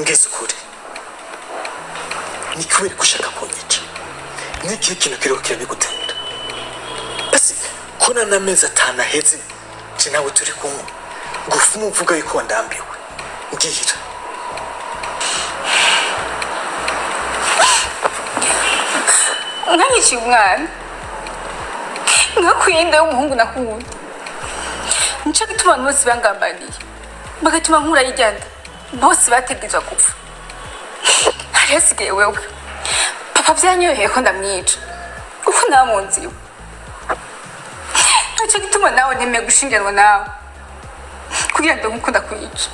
ngeze ukuri ni kubera gushaka kunyica niki kintu kiriho kirabigutera basi kona n'amezi atanu aheze je nawe turi kumwe ngufumu uvuga yuko ndambiwe ngira nkanyici umwana nkakuyinde w'umuhungu nakunda nico gituma abantu bose bangambaniye bagatuma nkura yijyanda bose bategerezwa gupfa hari hasigaye wewe papa vyanyoheye ko ndamwica uko namunziwe nico gituma nawe ntemeye gushingiranwa nawe kugira ngo nkukunda kwica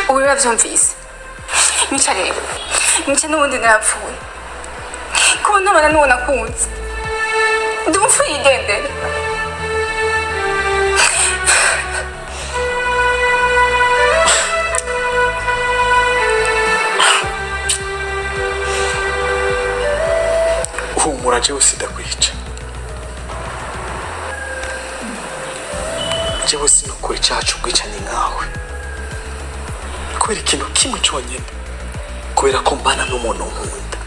ubu uravyumvise nica rero nica n'ubundi narapfuye kuba ntabana n'uwo nakunze ndi umupfu yigendere humura jewe sidakwica jewe sinukuri cacu ubwicanyi nkawe kubera ikintu kimwe conyene kubera ko mbana n'umuntu nkunda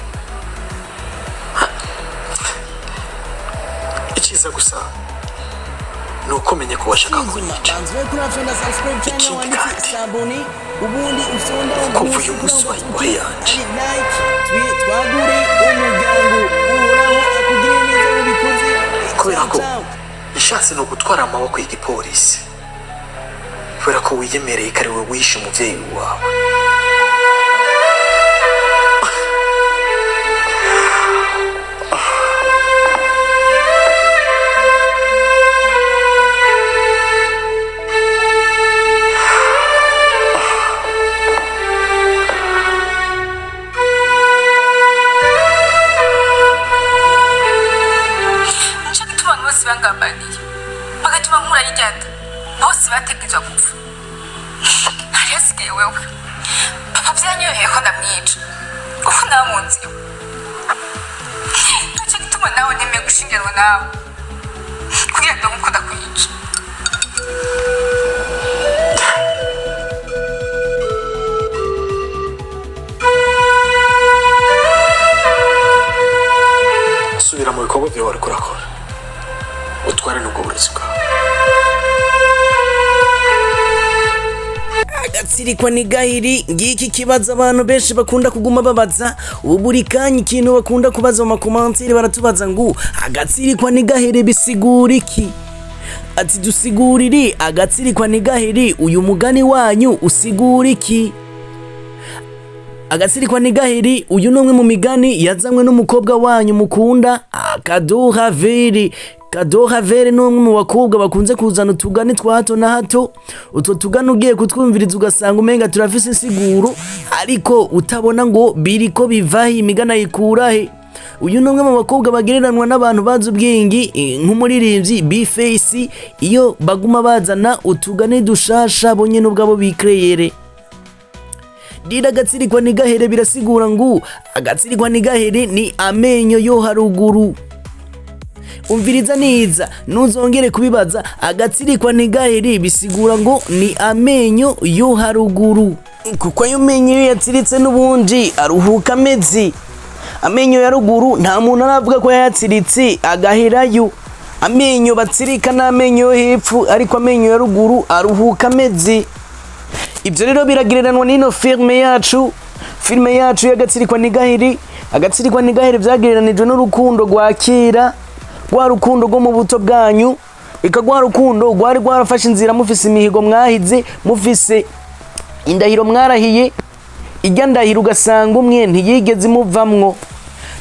icyiza gusa ni uko menye ko washaka kunyica ikindi kandi kuva uyu munsi wayibohe yanje kubera ko ishatse no gutwara amaboko y'igipolisi kubera ko wiyemereye ko ari we wishe umuvyeyi wawe bangambaniye bagatuma nkura yijyanda bose bategerezwa gupfa hari hasigaye wewe papa vyanyoheye ko ndamwica uko namunziwe nico gituma nawe ntemeye gushingiranwa nawe kugira ngo nkukunda kwica subira mu bikorwa byawe wariko urakora utware n'ubwo burezi bwawe Agatsirikwa Ntigahere ngiki kibaza abantu benshi bakunda kuguma babaza ubu buri kanya ikintu bakunda kubaza mu makomantere baratubaza ngo Agatsirikwa Ntigahere bisigura iki ati dusigurire Agatsirikwa Ntigahere uyu mugani wanyu usigura iki Agatsirikwa Ntigahere uyu numwe mu migani yazanywe n'umukobwa wanyu mukunda Utahure Utahure n'umwe mu bakobwa bakunze kuzana utugani twa hato na hato utwo tugani ugiye kutwumviriza ugasanga umenga turafise insiguro ariko utabona ngo biriko bivahe imigana yikurahe uyu numwe mu bakobwa bagereranwa n'abantu bazi ubwenge nk'umuririmbyi Bface iyo baguma bazana utugani dushasha bonye n'ubwabo bikreyere Dira Agatsirikwa Ntigahere birasigura ngo Agatsirikwa Ntigahere ni amenyo yo haruguru umviriza neza nuzongere kubibaza Agatsirikwa Ntigahere bisigura ngo ni amenyo yo haruguru kuko ayo menyo yatsiritse n'ubundi aruhuka amezi amenyo ya ruguru nta muntu aravuga ko yatsiritse agaherayo amenyo batsirika n'amenyo yo hepfu ariko amenyo ya ruguru aruhuka amezi ibyo rero biragireranwa n'ino filme yacu y'Agatsirikwa Ntigahere Agatsirikwa Ntigahere byagereranijwe n'urukundo rwa kera rwa rukundo rwo mu buto bwanyu rwa rukundo rwari rwarafashe inzira mufise imihigo mwahize mufise indahiro mwarahiye ijya ndahiro ugasanga umwe ntiyigeze imuvamwo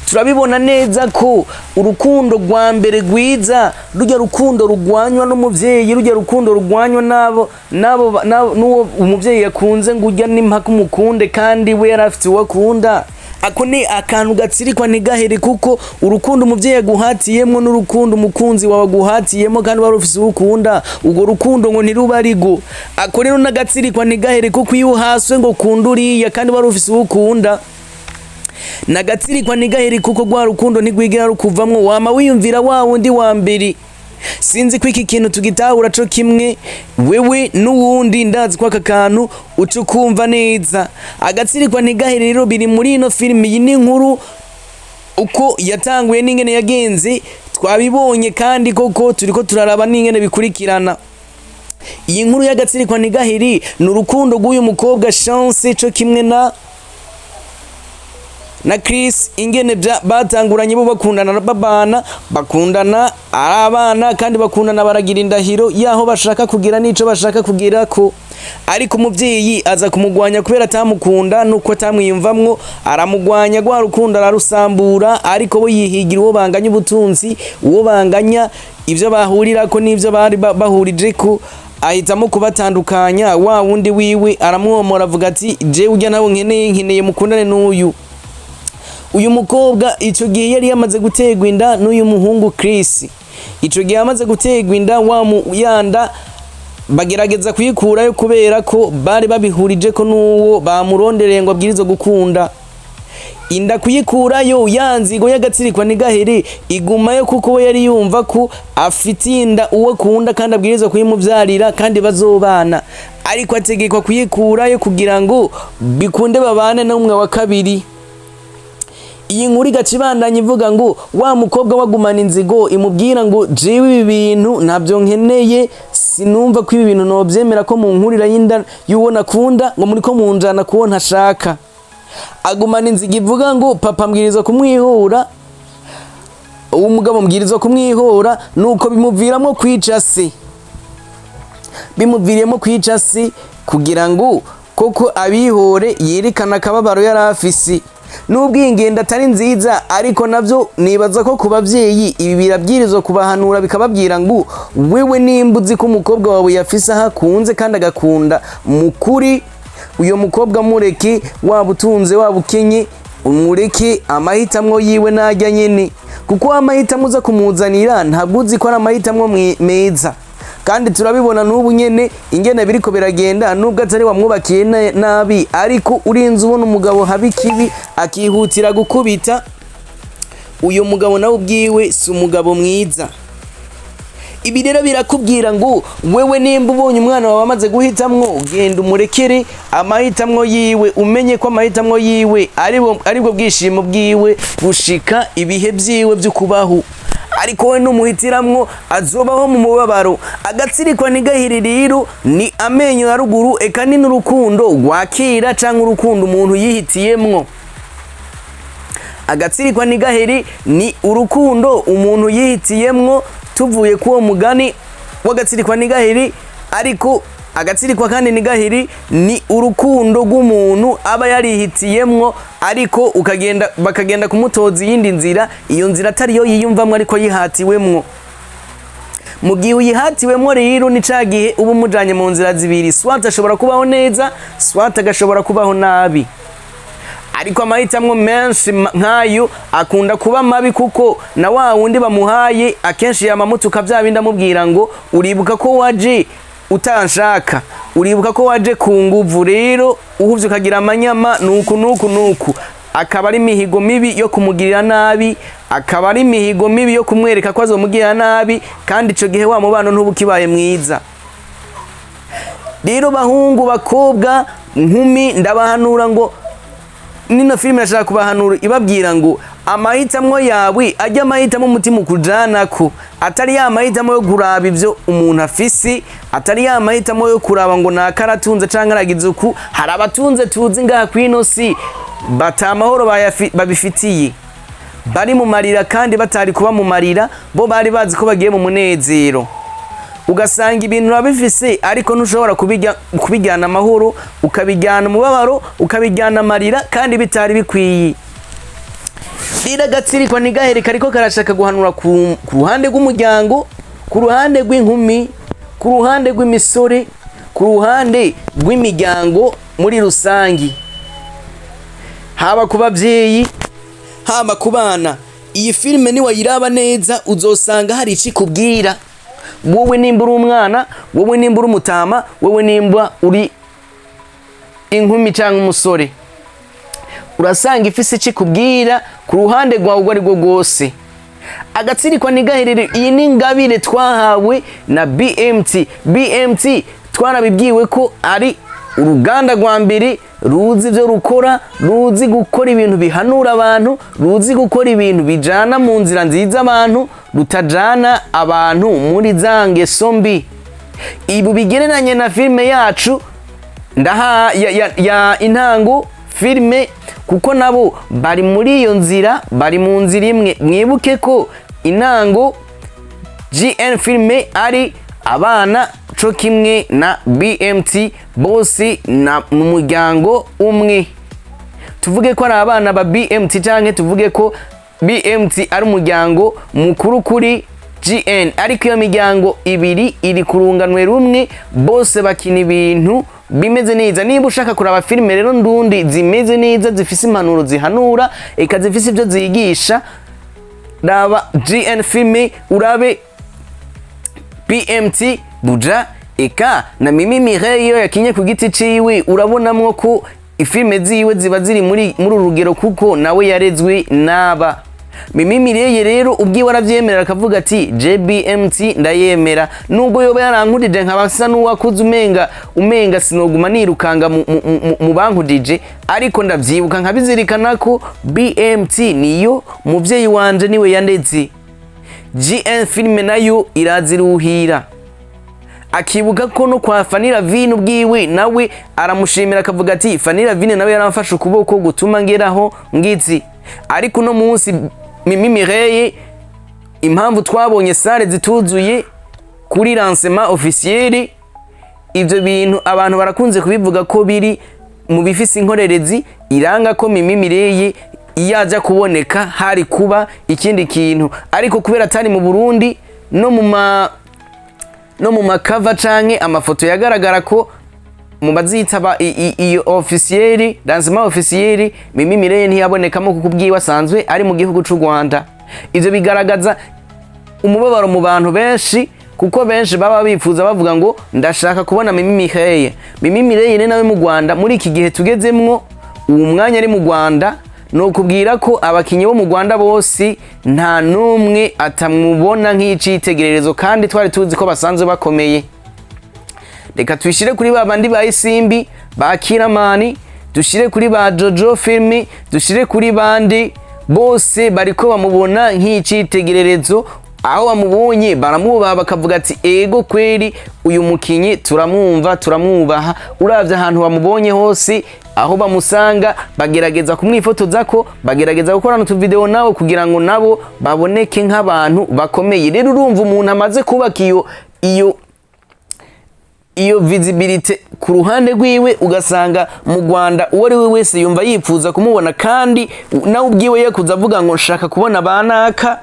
turabibona neza ko urukundo rwa mbere rwiza rujya rukundo rugwanywa n'umuvyeyi rujya rukundo rugwanywa n'uwo umuvyeyi yakunze ngo ujya n'impaka umukunde kandi we yarafite uwo akunda ako ni akantu Gatsirikwa Ntigahere kuko urukundo umuvyeyi yaguhatiyemo n'urukundo umukunzi wawe aguhatiyemo kandi wari ufise ukunda ubwo rukundo ngo ntiruba arigo ako rero n'Agatsirikwa Ntigahere kuko iyo uhaswe ngo kunduriya kandi wari ufise ukunda n'Agatsirikwa Ntigahere kuko rwa rukundo ntigwigera rukuvamwo wama wiyumvira wa wundi wa mbere sinzi ko iki kintu tugitahura co kimwe wewe n'uwundi ndazi ko aka kantu uca ukumva neza. Agatsirikwa Ntigahere rero biri muri ino filime. Iyi ni inkuru uko yatanguye n'ingene yagenze twabibonye, kandi koko turiko turaraba n'ingene bikurikirana. Iyi nkuru y'Agatsirikwa Ntigahere ni urukundo rw'uyu mukobwa Chance co kimwe na Chris, ingene batanguranye bo bakundana babana, bakundana ari abana kandi bakundana baragira indahiro yaho bashaka kugira n'ico bashaka kugira ko, ariko umuvyeyi aza kumugwanya kubera atamukunda nuko atamwiyumvamwo, aramugwanya gwa rukundo ararusambura, ariko bo yihigira uwo banganya ubutunzi, uwo banganya ivyo bahurirako n'ivyo bari bahurijeko, ahitamo kubatandukanya. Wa wundi wiwe aramwomora avuga ati je urya nawe nkeneye mukundane n'uyu. Uyu mukobwa ico gihe yari yamaze gutegwa inda n'uyu muhungu Chris. Ico gihe yamaze gutegwa inda yanda bagerageza kuyikurayo kubera ko bari babihurije ko n'uwo bamurondereye ngo abwirizo gukunda. Inda kuyikurayo yanzigo y'Agatsirikwa Ntigahere igumayo kuko we yari yumva ko afitiye inda uwo kunda kandi abwiriza kuyimuvyarira kandi bazobana, ariko ategekwa kuyikurayo kugira ngo bikunde babane n'umwe wa kabiri. Iyi nkuru igacibandanya ivuga ngo wa mukobwa wagumana inzigo imubwira ngo jewe ibi bintu ntabyo nkeneye, sinumva ko ibi bintu novyemera ko mu nkurira y'inda y'uwo nakunda ngo muri ko munjana kuwo ntashaka. Agumana inzigo ivuga ngo papa mbwirizwa kumwihora, uwo mugabo mbwirizwa kumwihora, nuko bimuviramo kwica se. Bimuviriyemo kwica se kugira ngo koko abihore yerekana akababaro yari afise. Nubwo ingendo atari nziza, ariko navyo nibaza ko kubavyeyi ibi birabwirizwa kubahanura bikababwira ngo wewe nimbuzi ko umukobwa wawe yafise hakunze kandi agakunda mukuri, uyo mukobwa mureke, waba utunze waba ukenye, umureke amahitamwo yiwe najya nyene, kuko amahitamwo uza kumuzanira ntabwo uzi ko ari amahitamwo meza. Kandi turabibona n'ubu nyene ingene biriko biragenda, nubwo atari wamwubakiye nabi, ariko urinze ubona umugabo habi kibi akihutira gukubita, uyo mugabo nawe ubwiwe si umugabo mwiza. Ibi rero birakubwira ngo wewe nimba ubonye umwana wawe amaze guhitamwo, genda umurekere amahitamwo yiwe, umenye ko amahitamwo yiwe aribwo bwishimo bwiwe bushika ibihe vyiwe vyo kubaho, ariko we numuhitiramwo azobaho mu mubabaro. Agatsirikwa Ntigahere rero ni amenyo ya ruguru, eka ni n'urukundo rwakira canke urukundo umuntu yihitiyemwo. Agatsirikwa Ntigahere ni urukundo umuntu yihitiyemwo, tuvuye kuwo mugani w'Agatsirikwa Ntigahere. Ariko Agatsirikwa kandi Ntigahere ni urukundo rw'umuntu aba yarihitiyemwo, ariko bakagenda kumutoza iyindi nzira, iyo nzira atari yo yiyumvamwo ariko yihatiwemwo. Mu gihe uyihatiwemwo rero ni ca gihe uba umujanye mu nzira zibiri, swat ashobora kubaho neza, swat agashobora kubaho nabi. Ariko amahitamwo menshi nkayo akunda kuba mabi, kuko na wa wundi bamuhaye akenshi yamamutuka vya bindi amubwira ngo uribuka ko waje utanshaka, uribuka ko waje ku nguvu, rero uhuvye ukagira amanyama nuku. Akaba ari imihigo mibi yo kumugirira nabi, akaba ari imihigo mibi yo kumwereka ko azomugirira nabi, kandi ico gihe wa mubano ntubukibaye mwiza. Rero bahungu, bakobwa, nkumi, ndabahanura ngo nino filime nashaka kubahanura ibabwira ngo amahitamwo yawe ajya amahitamwo umutima ukujanako, atari ya mahitamwo yo kuraba ivyo umuntu afisi, atari ya mahitamwo yo kuraba ngo nakaratunze canke aragize uku. Hari abatunze tuzi ngaha kwino si batamahoro babifitiye, bari mu marira kandi batari kuba mu marira, bo bari bazi ko bagiye mu munezero. Ugasanga ibintu urabifise ariko ntushobora kubijyana amahoro, ukabijyana umubabaro, ukabijyana amarira, kandi bitari bikwiye. Rero Agatsirikwa Ntigahere kariko karashaka guhanura ku ruhande rw'umuryango, ku ruhande rw'inkumi, ku ruhande rw'imisore, ku ruhande rw'imiryango muri rusangi, haba ku bavyeyi, haba ku bana. Iyi filime ni wayiraba neza uzosanga hari ikikubwira. Wowe nimba uri umwana, wowe nimba uri umutama, wowe nimba uri inkumi cyangwa umusore, urasanga ifise ikikubwira ku ruhande rwawe ubwo ari rwo rwose. Agatsirikwa Ntigahere, iyi ni ingabire twahawe na BMT twarabibwiwe ko ari uruganda rwa mbere ruzi ivyo rukora, ruzi gukora ibintu bihanura abantu, ruzi gukora ibintu bijana mu nzira nziza abantu, rutajana abantu muri za ngeso mbi. Ibu bigereranye na filme yacu ndaha ya intango filme, kuko nabo bari muri iyo nzira, bari mu nzira imwe. Mwibuke ko intango GN filme ari abana co kimwe na BMT bose na mu muryango umwe. Tuvuge ko ari abana ba BMT canke tuvuge ko BMT ari umuryango mukuru kuri GN, ariko iyo miryango ibiri iri kurunganwe rumwe, bose bakina ibintu bimeze neza. Niba ushaka kuraba filme rero ndundi zimeze neza, zifise impanuro zihanura, eka zifise ivyo zigisha, raba GN filme, urabe BMT buja, eka na Mireille iyo yakinye ku giti ciwe urabonamwo ko ifilme ziwe ziba ziri muri urugero, kuko nawe yarezwe naba. Mireille rero ubwiwe aravyemerera akavuga ati JBMT ndayemera, nubwo yoba yarankudije nkabasa n'uwakuze umenga sinoguma nirukanga mu bankudije, ariko ndavyibuka nkabizirikana ko BMT niyo muvyeyi wanje, niwe yandeze. GN filme nayo iraziruhira, akibuka ko no kwa Fanira Vino bwiwe nawe aramushimira akavuga ati Fanira Vino nawe yaramfasha ukuboko gutuma ngeraho ngizi. Ariko no munsi Mireille, impamvu twabonye sale zituzuye kuri lancement officiel, ivyo bintu abantu barakunze kubivuga ko biri mu bifise inkorerezi iranga ko Mireille iyaja kuboneka hari kuba ikindi kintu, ariko kubera atari mu Burundi no mu makava canke amafoto yagaragara ko mu bazitaba iyo officiel lancement officiel Mireille ntiyabonekamo, kuko ubwiwe asanzwe ari mu gihugu c'u Rwanda. Ivyo bigaragaza umubabaro mu bantu benshi, kuko benshi baba bifuza bavuga ngo ndashaka kubona Mireille ni nawe mu Rwanda muri iki gihe tugezemwo. Uwo mwanya ari mu Rwanda, no kubwira ko abakinyi bo mu Rwanda bose nta numwe atamubona nk'icitegererezo, kandi twari tuzi ko basanzwe bakomeye. Reka twishire kuri babandi ba Isimbi, ba Kiramani, dushire kuri ba Jojo Filme, dushire kuri bandi bose bariko bamubona nk'icitegererezo. Aho bamubonye baramubaha bakavuga ati ego kweri uyu mukinyi turamwumva turamwubaha. Uravye ahantu bamubonye hose, aho bamusanga bagerageza kumwifotoza ko, bagerageza gukorana utu video nawo kugira ngo nabo baboneke nk'abantu bakomeye. Rero urumva umuntu amaze kubaka iyo visibility ku ruhande rwiwe, ugasanga mu Rwanda uwo ari we wese yumva yifuza kumubona, kandi nawe ubwiwe yakuza avuga ngo nshaka kubona banaka.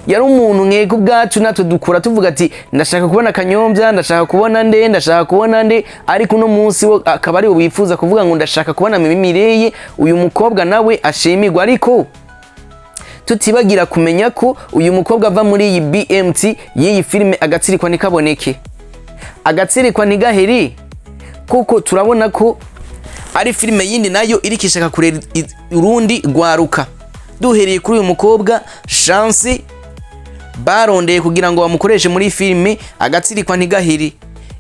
Yari umuntu nkego ubwacu natwe dukura tuvuga ati ndashaka kubona Kanyombya, ndashaka kubona nde, ariko uno munsi wo akaba ari wifuza kuvuga ngo ndashaka kubona Mireille, uyu mukobwa nawe ashimirwa. Ariko tutibagira kumenya ko uyu mukobwa ava muri iyi BMT y'iyi filme Agatsirikwa Ntikaboneke, Agatsirikwa Ntigahere, kuko turabona ko ari filme yindi nayo irikishaka kurera urundi rwaruka. Duhereye kuri uyu mukobwa Chance barondeye kugira ngo bamukoreshe muri filme Agatsirikwa Ntigahere.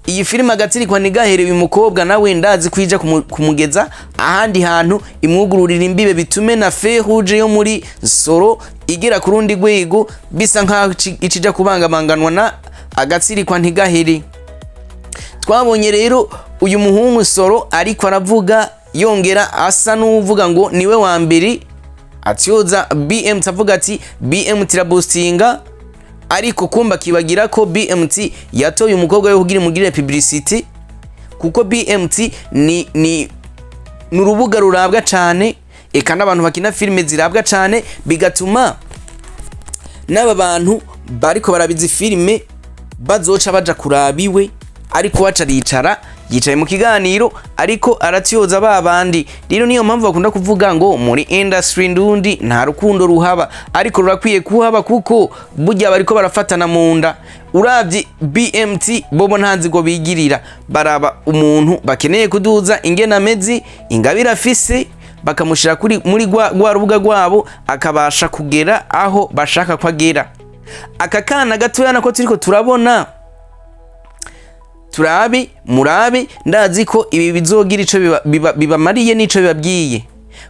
Iyi filme Agatsirikwa Ntigahere, uyu mukobwa nawe ndazi kwija kumugeza ahandi hantu, imwugururira imbibe, bitume na Feruje yo muri Soro igera ku rundi rwego, bisa nkaho ikija kubangabanganwa na Agatsirikwa Ntigahere. Twabonye rero uyu muhungu Soro ariko aravuga yongera asa n'uvuga ngo niwe wa mbere, atyoza BMT avuga ati BMT irabostinga, ariko kumba kibagira ko BMT yatoye umukobwa yo kugira mugire publicity, kuko BMT ni nurubuga rurabwa cyane, eka n'abantu bakina filme zirabwa cyane, bigatuma n'aba bantu bariko barabizi filme bazoca baja kurabiwe, ariko wacaricara yicaye mu kiganiro ariko aratyoza babandi. Rero niyo mpamvu bakunda kuvuga ngo muri industry ndundi nta rukundo ruhaba, ariko rurakwiye kuhaba, kuko burya bariko barafatana mu nda. Uravye BMT bobo ntanzi ngo bigirira, baraba umuntu bakeneye kuduza ingena mezi ingabira afise, bakamushira muri rwa rubuga rwabo akabasha kugera aho bashaka ko agera. Aka kana gatoya nako turiko turabona murabe ndazi ko ibi bizogira ico bibamariye n'ico bibabwiye.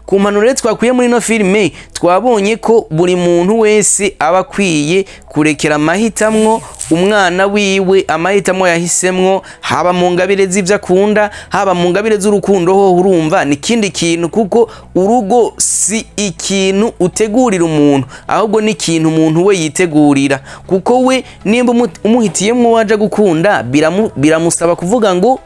Ku mpanuro rero twakuye muri no filme twabonye ko buri muntu wese aba akwiye kurekera amahitamwo umwana wiwe, amahitamwo yahisemwo, haba mu ngabire z'ivyo akunda, haba mu ngabire z'urukundo ho urumva ni kindi kintu, kuko urugo si ikintu utegurira umuntu, ahubwo ni ikintu umuntu we yitegurira, kuko we nimba umuhitiyemwo waje gukunda biramusaba kuvuga ngo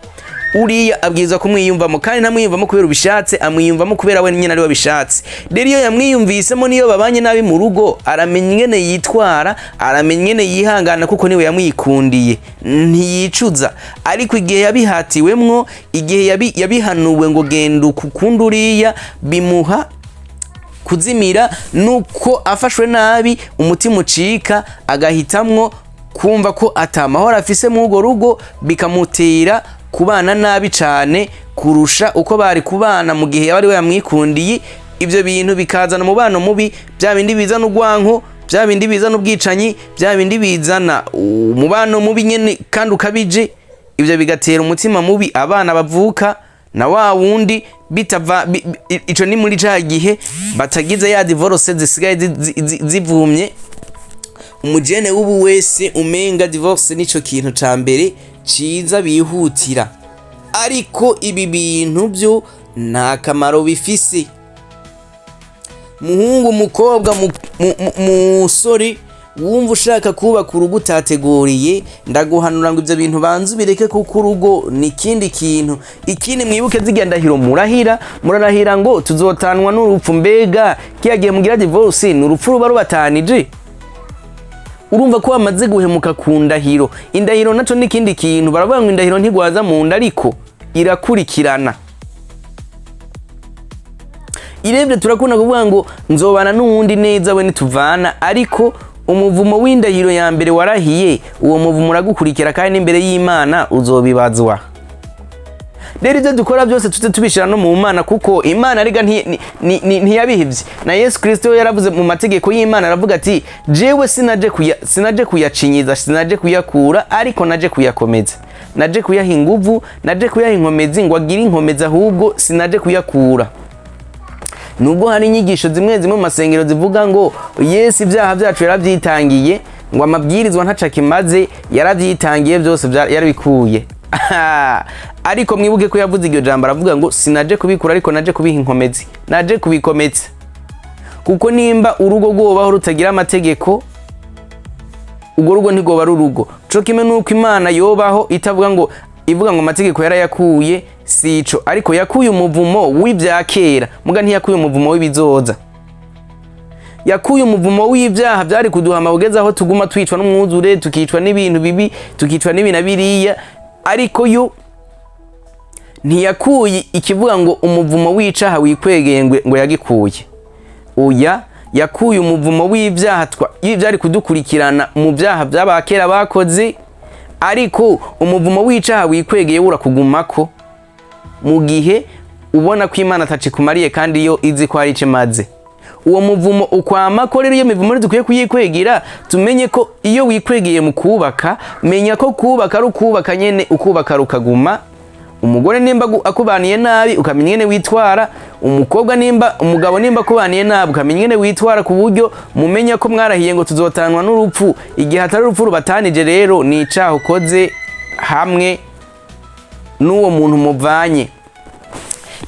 uriya abwirizwa kumwiyumvamo, kandi ntamwiyumvamo kubera ubishatse, amwiyumvamo kubera we nyine ari we abishatse. Rero iyo yamwiyumvisemo niyo babanye nabi mu rugo aramenya ingene yitwara, aramenya ingene yihangana, kuko niwe yamwikundiye ntiyicuza. Ariko igihe yabihatiwemwo, igihe yabihanuwe ngo genda ukunda uriya, bimuha kuzimira, nuko afashwe nabi umutima ucika agahitamwo kumva ko atamahoro afise mu urwo rugo, bikamutera kubana nabi cyane kurusha uko bari kubana mu gihe yari we yamwikundiye. Ibyo bintu bikazana umubano mubi, bya bindi bizana urwanko, bya bindi bizana ubwicanyi, bya bindi bizana umubano mubi nyene kandi ukabije. Ibyo bigatera umutima mubi abana bavuka na wa wundi bitava ico ni muri ca gihe batagize ya divorce zisigaye zivumye. Umujene w'ubu wese umenga divorce nico kintu ca mbere ciza bihutira, ariko ibi bintu byo nta kamaro bifise. Muhungu, umukobwa, musore wumva ushaka kubaka urugo utateguriye, ndaguhanura ngo ivyo bintu banzu bireke, kuko urugo ni kindi kintu. Ikindi mwibuke zigandahiro murarahira ngo tuzotanwa n'urupfu. Mbega kiyagiye mugira divorce n'urupfu ruba rubatanije? Urumva ko bamaze guhemuka ku ndahiro. Indahiro naco ni kindi kintu, baravuga ngo indahiro ntigwaza mu nda, ariko irakurikirana. Irebye turakunda kuvuga ngo nzobana n'uwundi neza we nituvana, ariko umuvumo w'indahiro ya mbere warahiye, uwo muvumo uragukurikira kandi imbere y'Imana uzobibazwa. Rero ibyo dukora byose tuze tubishira no mu Mana, kuko Imana ariga ntiyabihivye. Na Yesu Kristo yaravuze mu mategeko y'Imana, aravuga ati jewe sinaje kuyacinyiza, sinaje kuyakura, ariko naje kuyakomeza, naje kuyaha inguvu, naje kuyaha inkomezi ngo agire inkomeza, ahubwo sinaje kuyakura. Nubwo hari inyigisho zimwe mu masengero zivuga ngo Yesu ibyaha byacu yaravyitangiye, ngo amabwirizwa ntaca kimaze, yaravyitangiye byose yarabikuye. Ariko mwibuke ko yavuze iryo jambo, aravuga ngo sinaje kubikura, ariko naje kubiha inkomezi, naje kubikomeza. Kuko nimba urugo rwobaho rutagira amategeko, urwo rugo ntigoba ari urugo. Co kimwe nuko Imana yobaho ivuga ngo amategeko yarayakuye, sico, ariko yakuye umuvumo w'ibya kera, muga ntiyakuye umuvumo w'ibizoza. Yakuye umuvumo w'ibyaha byari kuduhama ugeze aho tuguma twicwa n'umwuzure, tukicwa n'ibintu bibi, tukicwa n'ibina biriya, ariko yo ntiyakuye ikivuga ngo umuvumo w'icaha wikwegeye ngo yagikuye. Oya, yakuye umuvumo w'ibyaha byari kudukurikirana mu byaha by'abakera bakoze, ariko umuvumo w'icaha wikwegeye urakugumako mu gihe ubona ko Imana atacikumariye kandi yo izi ko ari ice maze. Uwo muvumo ukwamako. Rero iyo mivumo dukwiye kuyikwegera, tumenye ko iyo wikwegeye mu kubaka, menya ko kubaka ari ukubaka nyene, ukubaka rukaguma. Umugore nimba akubaniye nabi ukamenya nyene witwara, umugabo nimba akubaniye nabi ukamenya nyene witwara, ku buryo mumenya ko mwarahiye ngo tuzotanwa n'urupfu. Igihe atari urupfu rubatanije, rero ni icaha ukoze hamwe n'uwo muntu muvanye.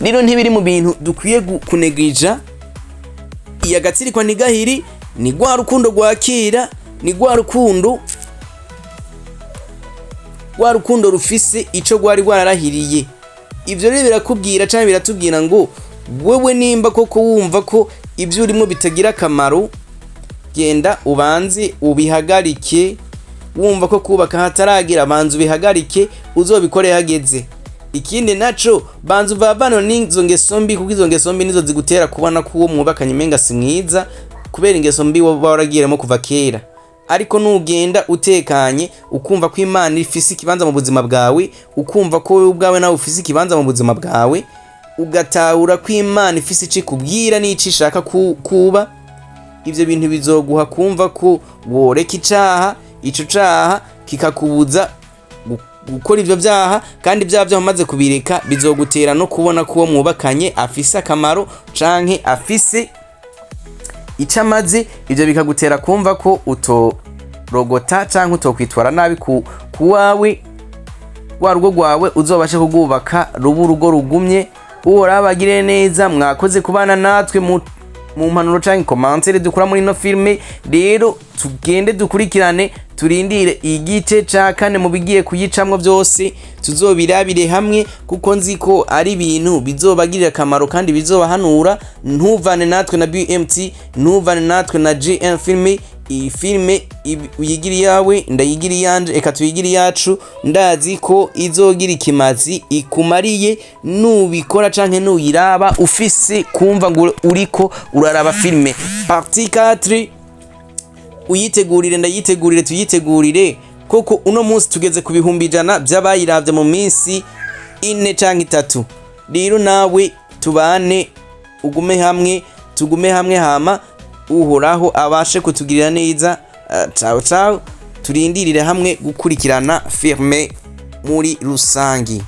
Rero ntibiri mu bintu dukwiye kunegija. Agatsirikwa Ntigahere ni rwa rukundo rwakira, ni rwa rukundo rufise ico rwari rwararahiriye. Ivyo rero birakubwira cyane, biratubwira ngo wewe nimba koko wumva ko ibyo urimo bitagira akamaro, genda ubanze ubihagarike. Wumva ko kubaka hataragira, banza ubihagarike, uzobikore hageze. Ikindi naco, banza uvavano n'izo ngeso mbi, kuko izo ngeso mbi nizo zigutera kubona ko uwo mwubakanye menga si mwiza, kubera ingeso mbi waba waragiramo kuva kera. Ariko nugenda utekanye, ukumva ko Imana ifise ikibanza mu buzima bwawe, ukumva ko wewe ubwawe nawe ufise ikibanza mu buzima bwawe, ugatahura ko Imana ifise ico ikubwira n'ico ishaka kuba, ivyo bintu bizoguha kumva ko woreka icaha, ico caha kikakubuza gukora ivyo vyaha, kandi vyaha vyamaze kubireka bizogutera no kubona ko uwo mwubakanye afise akamaro canke afise ico amaze. Ivyo bikagutera kumva ko utorogota canke utokwitwara nabi kuwawe, wa rugo rwawe uzobashe kugubaka ruba urugo rugumye. Uhoraho abagire neza, mwakoze kubana natwe mu mpanuro canke commentaire dukura muri no filme. Rero tugende dukurikirane, turindire igice ca kane mu bigiye kuyicamwo vyose, tuzobirabire hamwe kuko nzi ko ari ibintu bizobagirira akamaro kandi bizobahanura. Ntuvane natwe na BMT, ntuvane natwe na GM Filme. Iyi filme uyigira iyawe, ndayigira iyanje, eka tuyigira iyacu. Ndazi ko izogira ikimazi ikumariye nubikora canke nuyiraba ufise kumva ngo uriko uraraba filme. Partie 4 uyitegurire, ndayitegurire, tuyitegurire koko. Uno munsi tugeze ku bihumbi 100 by'abayiravye mu minsi 4 canke 3. Rero nawe tubane, ugume hamwe, tugume hamwe, hama Uhoraho abashe kutugirira neza. Ciao ciao, turindirire hamwe gukurikirana filme muri rusangi.